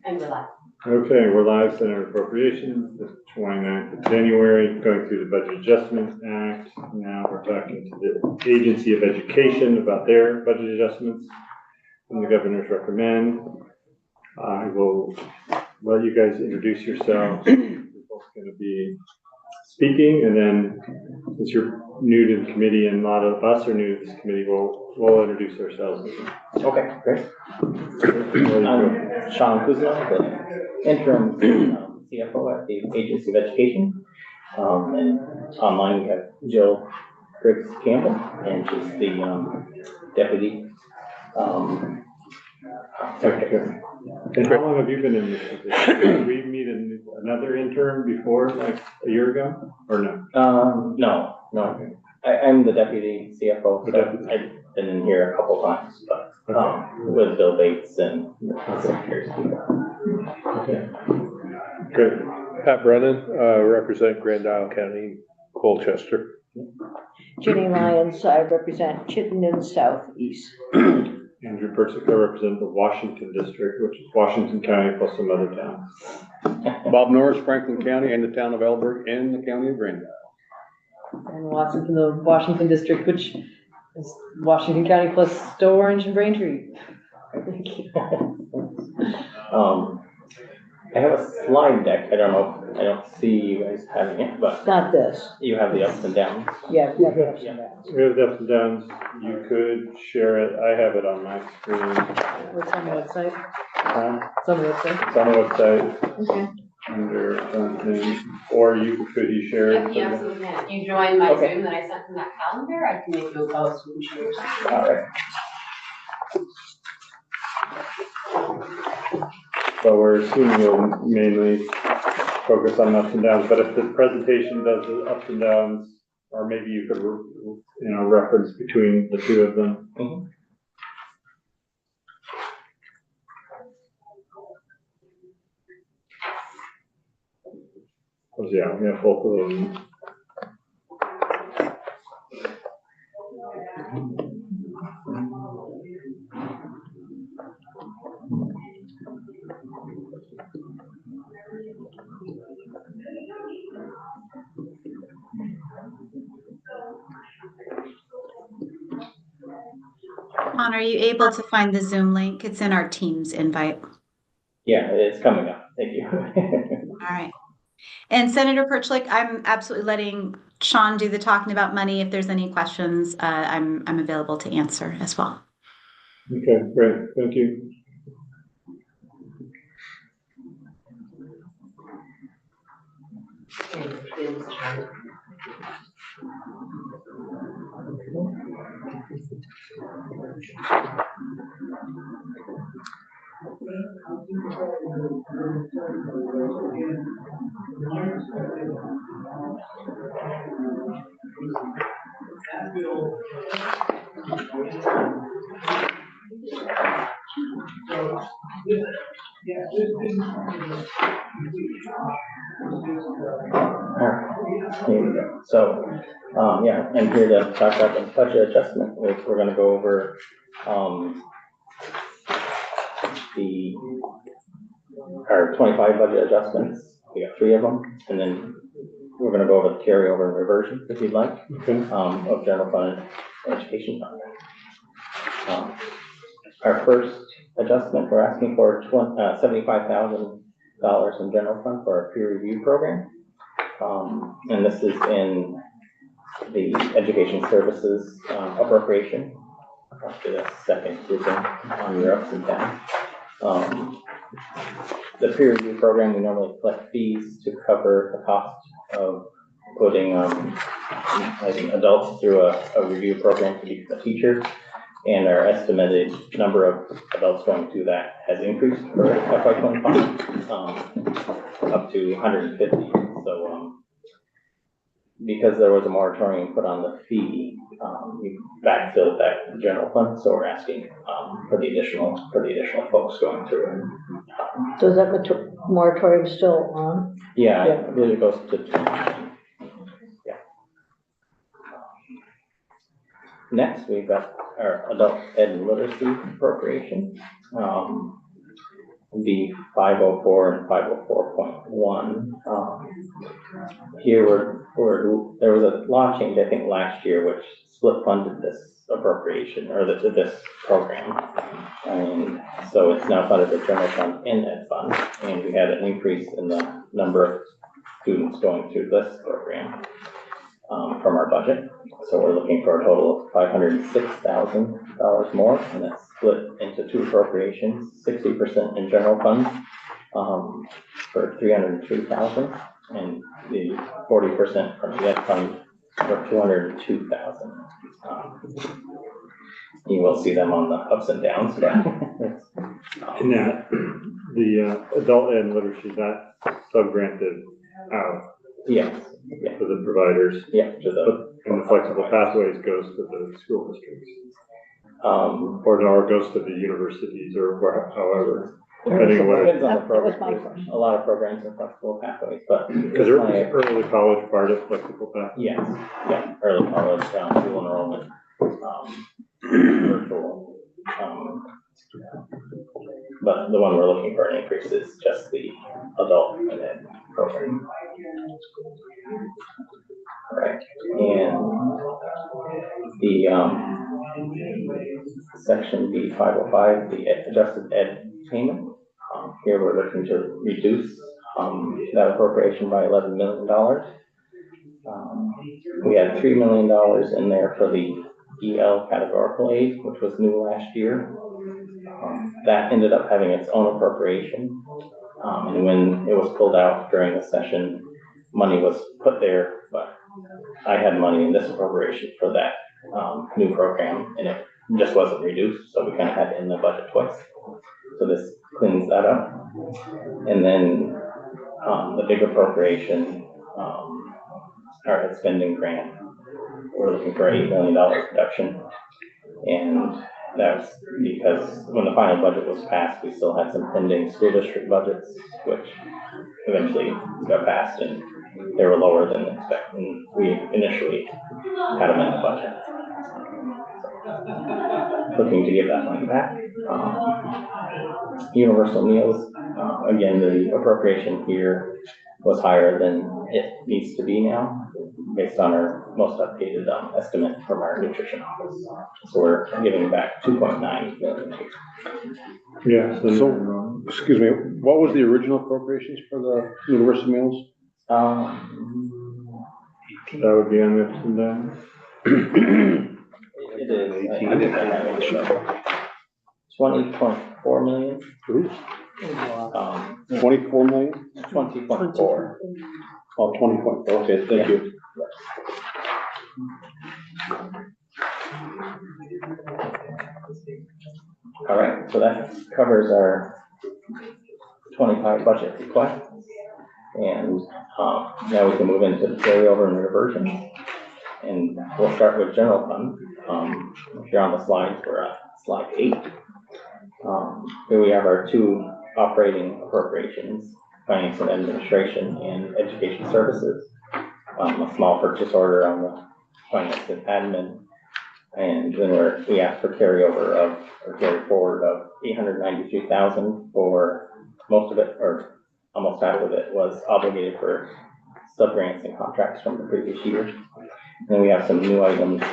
And we're live. Okay, we're live, Senate Appropriations, the 29th of January, going through the Budget Adjustment Act. Now we're talking to the Agency of Education about their budget adjustments and the governor's recommend. I will let you guys introduce yourselves. We're both going to be speaking, and then since you're new to the committee and a lot of us are new to this committee, we'll introduce ourselves. Okay, great. I'm Sean Kuzma, the interim CFO at the Agency of Education. And online we have Jill Griggs Campbell, and she's the deputy secretary. And how long have you been in this position? Did we meet another intern before, like a year ago, or no? No. I'm the deputy CFO. So I've been in here a couple times, but with Bill Bates and the secretaries. Okay. Good. Pat Brennan, represent Grand Isle County, Colchester. Jenny Lyons, I represent Chittenden Southeast. Andrew Persico, represent the Washington District, which is Washington County plus some other towns. Bob Norris, Franklin County, and the town of Elbert, and the county of Grand Isle. And Watson from the Washington District, which is Washington County plus Stowe, Orange, and Braintree. I have a slide deck. I don't see you guys having it, but Not this. you have the ups and downs. Yeah, we have the ups and downs. We have the ups and downs. You could share it. I have it on my screen. It's on the website. It's It's on the website. on the website Okay. under something, or could you share it? Yep, you absolutely can. If you join my Okay. Zoom that I sent from that calendar, I can make you a post and share your screen. All right. So we're assuming you'll mainly focus on ups and downs, but if the presentation does the ups and downs, or maybe you could, reference between the two of them. Mhm. Because yeah, we have both of them. Are you able to find the Zoom link? It's in our Teams invite. Yeah, it's coming up. Thank you. All right. And Senator Perchlik, I'm absolutely letting Sean do the talking about money. If there's any questions, I'm available to answer as well. Okay, great. Thank you. Here we go. So, yeah, I'm here to talk about the budget adjustment. We're going to go over our 25 budget adjustments. We got 3 of them, and then we're going to go over the carryover and reversion, if you'd like, of general fund and education fund. Our first adjustment, we're asking for $75,000 in general fund for our peer review program. And this is in the education services appropriation. I'll do a second grouping on your ups and downs. The peer review program, we normally collect fees to cover the cost of putting adults through a review program to become a teacher. And our estimated number of adults going through that has increased for FY25 up to 150. So because there was a moratorium put on the fee, we backfilled that general fund. So we're asking for the additional folks going through. So is that moratorium still on? Yeah, I believe it goes to 20. Yeah. Next, we've got our adult ed and literacy appropriation. B 504 and 504.1. Here there was a law change, I think, last year, which split funded this appropriation, or this program. And so it's now funded the general fund and ed fund, and we had an increase in the number of students going through this program from our budget. So we're looking for a total of $506,000 more, and that's split into two appropriations, 60% in general fund for $303,000, and the 40% from the ed fund for $202,000. You will see them on the ups and downs, but In that, the adult ed literacy, that sub-granted out yes, for the providers, yeah, to the and the flexible pathways goes to the school districts. um, Or it goes to the universities or however, depending on what it, depends on the That was my program. question. A lot of programs are flexible pathways, but because early college part of flexible path. yes, yeah, early college, school enrollment, virtual, but the one we're looking for an increase is just the adult and ed program. Right, and the, section B 505, the adjusted ed payment, here we're looking to reduce, that appropriation by $11 million. We had $3 million in there for the EL categorical aid, which was new last year. That ended up having its own appropriation. And when it was pulled out during the session, money was put there, but I had money in this appropriation for that new program, and it just wasn't reduced, so we kind of had it in the budget twice. So this cleans that up. And then the big appropriation, our spending grant, we're looking for $8 million reduction. And that's because when the final budget was passed, we still had some pending school district budgets, which eventually got passed, and they were lower than expected. And we initially had them in the budget. Looking to give that money back. Universal meals, again, the appropriation here was higher than it needs to be now, based on our most updated estimate from our nutrition office. So we're giving back 2.9 million. Yeah, So, excuse me, what was the original appropriations for the universal meals? that would be on the ups and downs. It is, I think I have it, so 20.4 million, 24 million? 20.4. Oh, 20.4, okay, thank you. All right, so that covers our 25 budget request. And now we can move into the carryover and reversion. And we'll start with general fund. If you're on the slides, we're at slide 8. Here we have our two operating appropriations, finance and administration and education services. A small purchase order on the finance and admin. And then we asked for carry forward of $893,000 for most of it, or almost half of it was obligated for sub-grants and contracts from the previous year. And then we have some new items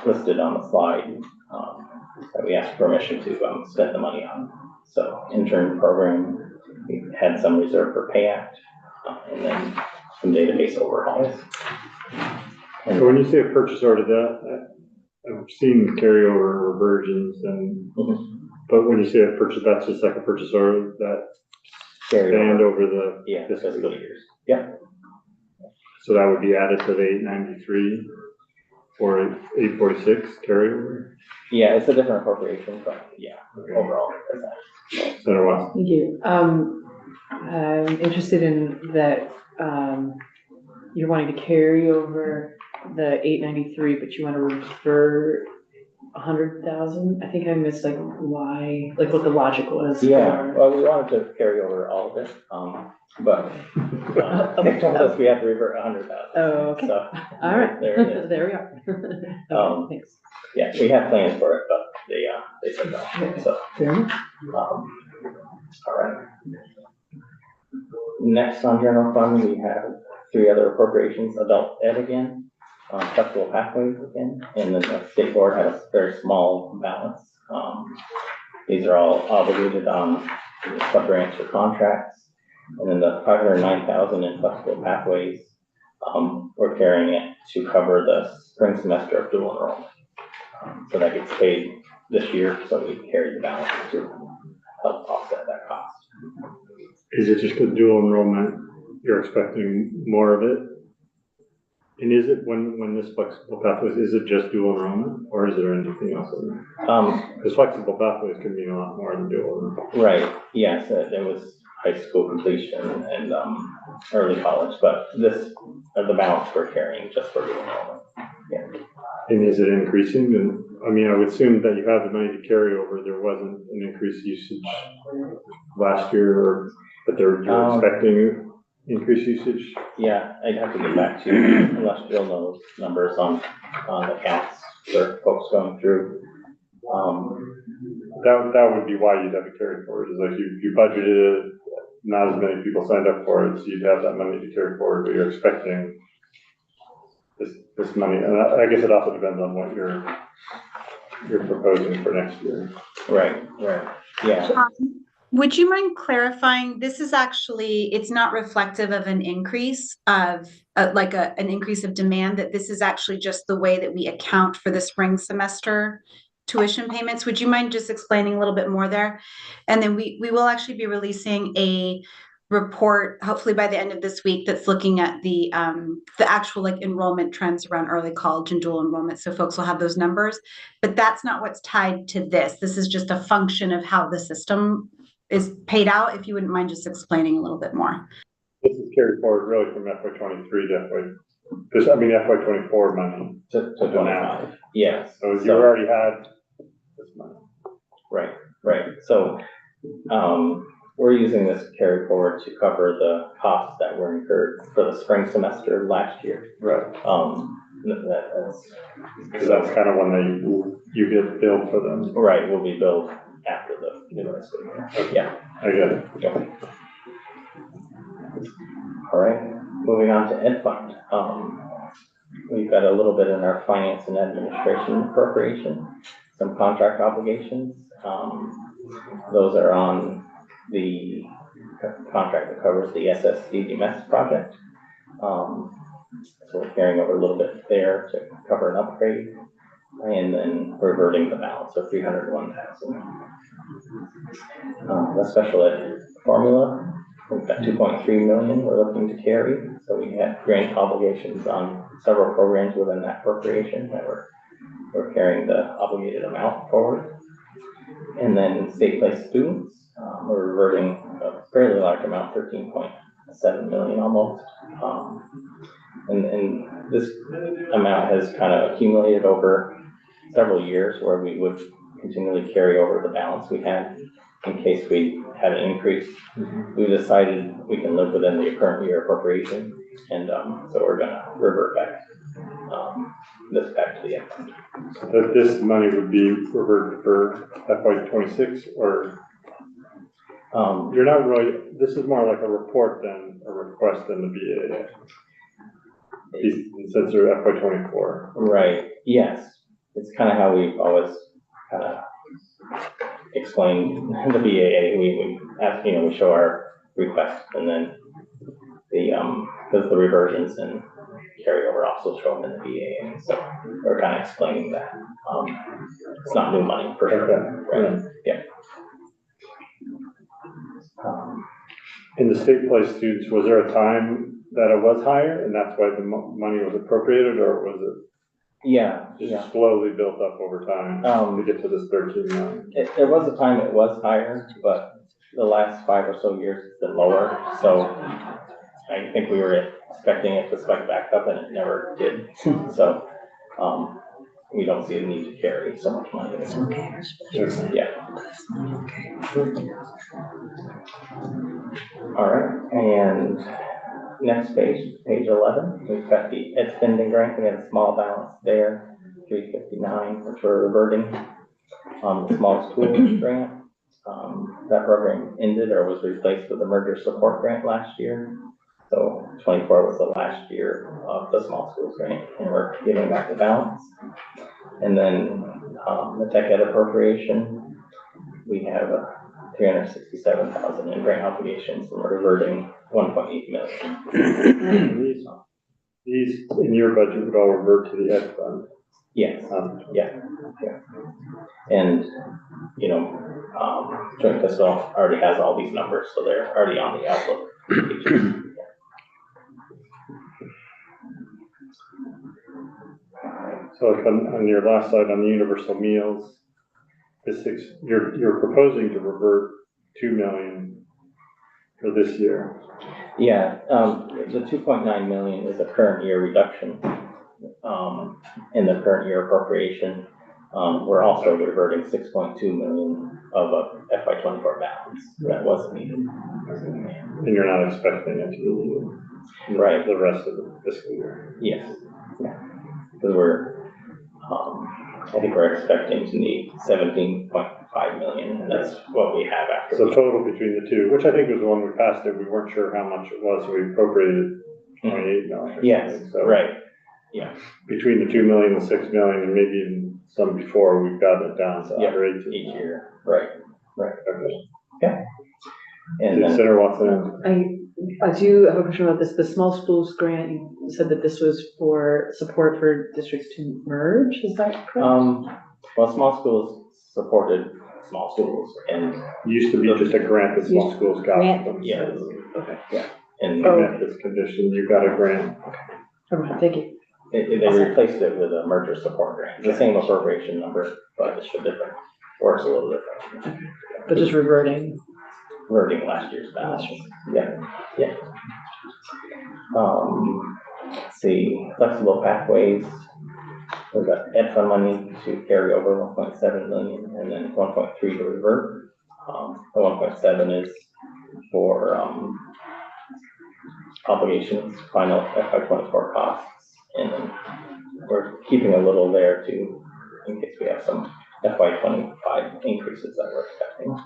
listed on the slide that we asked permission to spend the money on. So intern program, we had some reserved for pay act, and then some database overhauls. So when you say a purchase order, that, I've seen carryover reversions and, but when you say a purchase, that's just like a purchase order that stand over the. Yeah, fiscal fiscal year. years. Yeah. So that would be added to the 893 or 846 carryover? Yeah, it's a different appropriation, but yeah, overall. Center West. Thank you. I'm interested in that, you're wanting to carry over the 893, but you want to refer 100,000. I think I missed like why, like what the logic was. Yeah, well, we wanted to carry over all of it, but they told us we had to revert 100,000. Oh, okay. So, All right. there it is. There we are. Okay, thanks. Yeah, we had plans for it, but they said no, so. Fair enough. Next on general fund, we have three other appropriations, adult ed again, flexible pathways again, and then the state board had a very small balance. These are all obligated on sub-grants for contracts. And then the 509,000 in flexible pathways, we're carrying it to cover the spring semester of dual enrollment. So that gets paid this year, so we carry the balance to help offset that cost. Is it just because dual enrollment, you're expecting more of it? And is it, when this flexible pathways, is it just dual enrollment, or is there anything else in there? Because flexible pathways can mean a lot more than dual enrollment. Right, yes, there was high school completion and early college, but this, the balance we're carrying just for dual enrollment. Yeah. And is it increasing? And I mean, I would assume that you have the money to carry over. There wasn't an increased usage last year, but you're expecting increased usage? Yeah, I'd have to get back to you unless Jill knows numbers on the counts for folks going through. That would be why you'd have to carry forward. Is like you budgeted it, not as many people signed up for it, so you'd have that money to carry forward, but you're expecting this money. And I guess it also depends on what you're proposing for next year. Right, yeah. Would you mind clarifying, this is actually, it's not reflective of an increase of an increase of demand, that this is actually just the way that we account for the spring semester tuition payments? Would you mind just explaining a little bit more there? And then we will actually be releasing a report, hopefully by the end of this week, that's looking at the actual enrollment trends around early college and dual enrollment. So folks will have those numbers, but that's not what's tied to this. This is just a function of how the system is paid out. If you wouldn't mind just explaining a little bit more. This is carried forward really from FY23 to FY24 money To 25, yes. So you already had this money. Right. So we're using this carry forward to cover the costs that were incurred for the spring semester last year. Right. That's kind of when you get billed for them. Right, will be billed after the university year. Yeah. I get it. Yeah. All right, moving on to Ed Fund. We've got a little bit in our finance and administration appropriation, some contract obligations. Those are on the contract that covers the SSDMS project. So we're carrying over a little bit there to cover an upgrade, and then reverting the balance of 301,000. The special ed formula, we've got 2.3 million we're looking to carry. So we have grant obligations on several programs within that appropriation that we're carrying the obligated amount forward. And then state placed students, we're reverting a fairly large amount, 13.7 million almost. And this amount has kind of accumulated over several years where we would continually carry over the balance we had in case we had an increase. We decided we can live within the current year appropriation, and so we're gonna revert back this back to the Ed Fund. So this money would be reverted for FY26, or you're not really, this is more like a report than a request than the BAA. Since they're FY24. Right, yes. It's kind of how we've always kind of explained the BAA. We ask, we show our request, and then because the reversions and carryover also show up in the BAA. So we're kind of explaining that. It's not new money for sure. Okay. Right? Yeah. In the state place students, was there a time that it was higher and that's why the money was appropriated, or was it just slowly built up over time to get to this 13 million? There was a time it was higher, but the last 5 or so years it's been lower. So I think we were expecting it to spike back up, and it never did. So we don't see a need to carry so much money. It's okay. Yeah. Okay. All right, and next page 11, we've got the ed spending grant. We have a small balance there, 359, which we're reverting. The small schools grant, that program ended or was replaced with a merger support grant last year. So 24 was the last year of the small schools grant, and we're giving back the balance. And then the tech ed appropriation, we have 367,000 in grant obligations, and we're reverting 1.8 million. These in your budget would all revert to the ed fund. Yes, yeah. And, you know, Joint Fiscal already has all these numbers, so they're already on the outlook pages. So like on your last slide on the universal meals, you're proposing to revert 2 million for this year. Yeah, the 2.9 million is a current year reduction in the current year appropriation. We're also reverting 6.2 million of a FY24 balance that wasn't needed. And you're not expecting it to be needed, Right. The rest of the fiscal year. Yes, because I think we're expecting to need 17.5 million, and that's what we have after. So total between the two, which I think was the one we passed it, we weren't sure how much it was, so we appropriated 28 million or Yes, something. So right, yeah, between the 2 million and 6 million, and maybe even some before, we've got it down to Yeah, under 18. each year, right. Okay. And then, Senator Watson. I do have a question about this, the small schools grant, you said that this was for support for districts to merge, is that correct? well, small schools supported small schools, and It used to be just a grant that small schools got. Grant. yes, Okay, and You met this condition, you got a grant. okay, thank you. they replaced it with a merger support grant, the same appropriation number, but it's a different, works a little different. But just reverting. Reverting last year's balance. Yeah. Let's see, flexible pathways. We've got ed fund money to carry over 1.7 million, and then 1.3 to revert. The 1.7 is for obligations, final FY24 costs, and then we're keeping a little there too, in case we have some FY25 increases that we're expecting.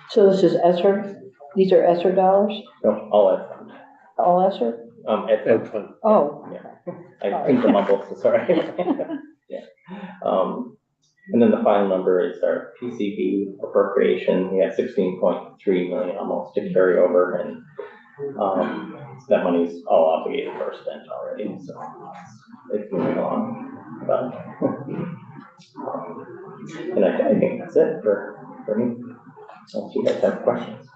So this is ESSER? These are ESSER dollars? No, all ed fund. All ESSER? Ed fund. Oh, I think the mumble, so sorry. Yeah. And then the final number is our PCB appropriation. We had 16.3 million almost to carry over, and that money's all obligated or spent already, so it's moving along. And I think that's it for me. Unless you guys have questions.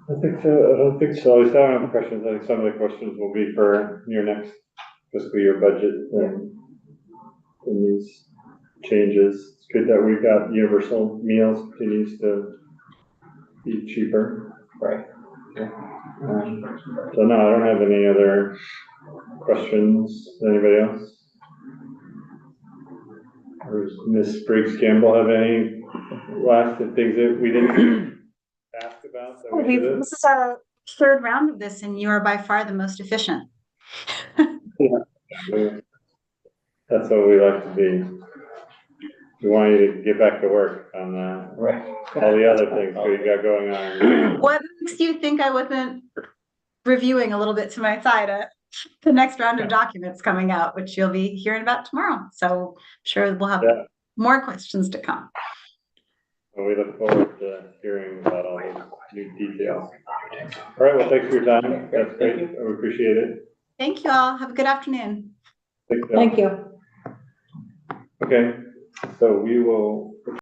I think so. I don't think so. At least I don't have questions. I think some of the questions will be for your next fiscal year budget and these changes. It's good that we've got universal meals continues to be cheaper. Right. So no, I don't have any other questions. Anybody else? Or does Ms. Briggs Campbell have any last things that we didn't ask about? That we should have? This is our third round of this, and you are by far the most efficient. Yeah. That's what we like to be. We want you to get back to work on Right. all the other things we got going on. What makes you think I wasn't reviewing a little bit to my side the next round of documents coming out, which you'll be hearing about tomorrow? So I'm sure we'll have more questions to come. So we look forward to hearing about all those new details. All right, well, thanks for your time. That's great. We appreciate it. Thank you all. Have a good afternoon. thank you. Okay, so we will